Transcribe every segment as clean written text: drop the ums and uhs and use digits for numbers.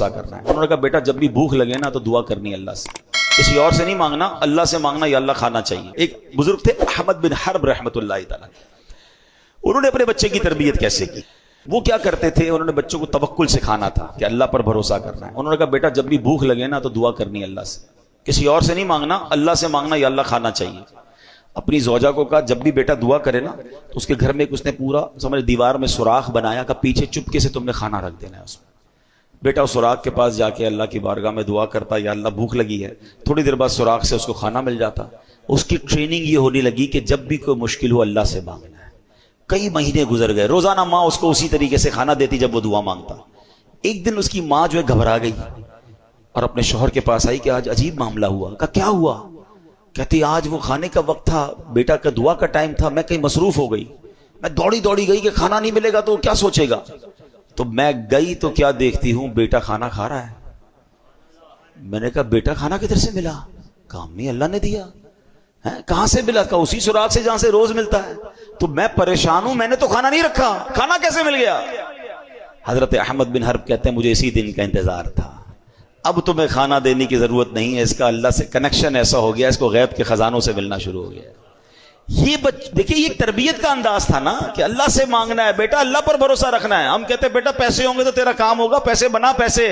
بھروسہ کرنا ہے. انہوں نے کہا بیٹا جب بھی بھوک لگے نا تو دعا کرنی اللہ سے, کسی اور سے نہیں مانگنا, اللہ سے مانگنا, یا اللہ کھانا چاہیے. ایک بزرگ تھے احمد بن حرب رحمۃ اللہ تعالی, انہوں نے اپنے بچے کی تربیت کیسے کی. وہ کیا کرتے تھے, انہوں نے بچوں کو توکل سکھانا تھا کہ اللہ پر بھروسہ کرنا ہے. انہوں نے کہا بیٹا جب بھی بھوک لگے نا تو دعا کرنی اللہ سے, کسی اور سے نہیں مانگنا, اللہ سے مانگنا, یا اللہ کھانا چاہیے. اپنی زوجہ کو کہا جب بھی بیٹا دعا کرے نا تو اس کے گھر میں اس نے پورا سمجھ دیوار میں سوراخ بنایا کہ پیچھے چپکے سے تم نے کھانا رکھ دینا ہے اس میں. بیٹا اس سوراخ کے پاس جا کے اللہ کی بارگاہ میں دعا کرتا, یا اللہ بھوک لگی ہے, تھوڑی دیر بعد سوراخ سے اس کو کھانا مل جاتا. اس کی ٹریننگ یہ ہونے لگی کہ جب بھی کوئی مشکل ہو اللہ سے مانگنا ہے. کئی مہینے گزر گئے, روزانہ ماں اس کو اسی طریقے سے کھانا دیتی جب وہ دعا مانگتا. ایک دن اس کی ماں جو ہے گھبرا گئی اور اپنے شوہر کے پاس آئی کہ آج عجیب معاملہ ہوا. کہا کیا ہوا؟ کہتی آج وہ کھانے کا وقت تھا, بیٹا کا دعا کا ٹائم تھا, میں کہیں مصروف ہو گئی, میں دوڑی گئی کہ کھانا نہیں ملے گا تو کیا سوچے گا. تو میں گئی تو کیا دیکھتی ہوں بیٹا کھانا کھا رہا ہے. میں نے کہا بیٹا کھانا کدھر سے ملا؟ کہا امی اللہ نے دیا. کہاں سے ملا؟ کہا اسی سوراخ سے جہاں سے روز ملتا ہے. تو میں پریشان ہوں, میں نے تو کھانا نہیں رکھا, کھانا کیسے مل گیا؟ حضرت احمد بن حرب کہتے ہیں مجھے اسی دن کا انتظار تھا, اب تمہیں کھانا دینے کی ضرورت نہیں ہے, اس کا اللہ سے کنیکشن ایسا ہو گیا, اس کو غیب کے خزانوں سے ملنا شروع ہو گیا. یہ دیکھیں یہ تربیت کا انداز تھا نا کہ اللہ سے مانگنا ہے, بیٹا اللہ پر بھروسہ رکھنا ہے. ہم کہتے ہیں بیٹا پیسے ہوں گے تو تیرا کام ہوگا, پیسے بنا, پیسے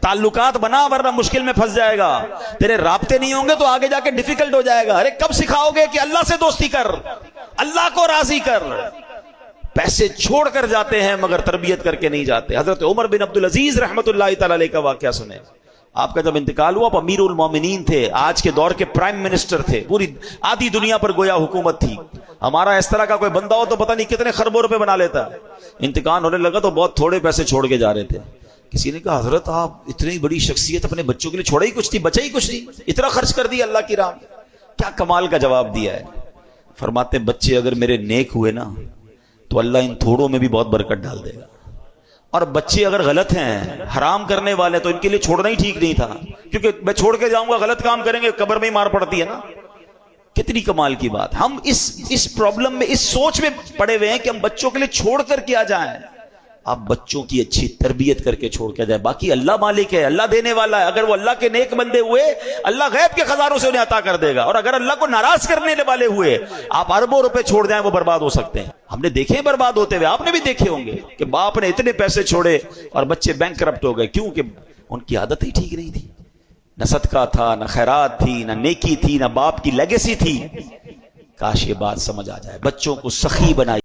تعلقات بنا, ورنہ مشکل میں پھنس جائے گا. تیرے رابطے نہیں ہوں گے تو آگے جا کے ڈیفیکلٹ ہو جائے گا. ارے کب سکھاؤ گے کہ اللہ سے دوستی کر, اللہ کو راضی کر. پیسے چھوڑ کر جاتے ہیں مگر تربیت کر کے نہیں جاتے. حضرت عمر بن عبدالعزیز رحمۃ اللہ تعالی علیہ کا واقعہ سنیں. آپ کا جب انتقال ہوا, امیر المومنین تھے, آج کے دور کے پرائم منسٹر تھے, پوری آدھی دنیا پر گویا حکومت تھی. ہمارا اس طرح کا کوئی بندہ ہو تو پتہ نہیں کتنے خربوں روپے بنا لیتا. انتقال ہونے لگا تو بہت تھوڑے پیسے چھوڑ کے جا رہے تھے. کسی نے کہا حضرت آپ اتنی بڑی شخصیت, اپنے بچوں کے لیے چھوڑا ہی کچھ نہیں, بچا ہی کچھ نہیں, اتنا خرچ کر دیا اللہ کی راہ میں. کیا کمال کا جواب دیا ہے. فرماتے بچے اگر میرے نیک ہوئے نا تو اللہ ان تھوڑوں میں بھی بہت برکت ڈال دے گا, اور بچے اگر غلط ہیں, حرام کرنے والے, تو ان کے لیے چھوڑنا ہی ٹھیک نہیں تھا, کیونکہ میں چھوڑ کے جاؤں گا غلط کام کریں گے, قبر میں ہی مار پڑتی ہے نا. کتنی کمال کی بات. ہم اس پرابلم میں, اس سوچ میں پڑے ہوئے ہیں کہ ہم بچوں کے لیے چھوڑ کر کیا جائیں. آپ بچوں کی اچھی تربیت کر کے چھوڑ کے جائیں. باقی اللہ مالک ہے, اللہ دینے والا ہے. اگر وہ اللہ کے نیک بندے ہوئے, اللہ غیب کے خزانوں سے انہیں عطا کر دے گا. اور اگر اللہ کو ناراض کرنے والے ہوئے, آپ اربوں روپے چھوڑ جائیں, وہ برباد ہو سکتے ہیں. ہم نے دیکھے برباد ہوتے ہوئے, آپ نے بھی دیکھے ہوں گے کہ باپ نے اتنے پیسے چھوڑے اور بچے بینک کرپٹ ہو گئے. کیوں کہ ان کی عادت ہی ٹھیک نہیں تھی, نہ صدقہ تھا, نہ خیرات تھی, نہ نیکی تھی, نہ باپ کی لیگیسی تھی. کاش یہ بات سمجھ آ جائے. بچوں کو سخی بنائی.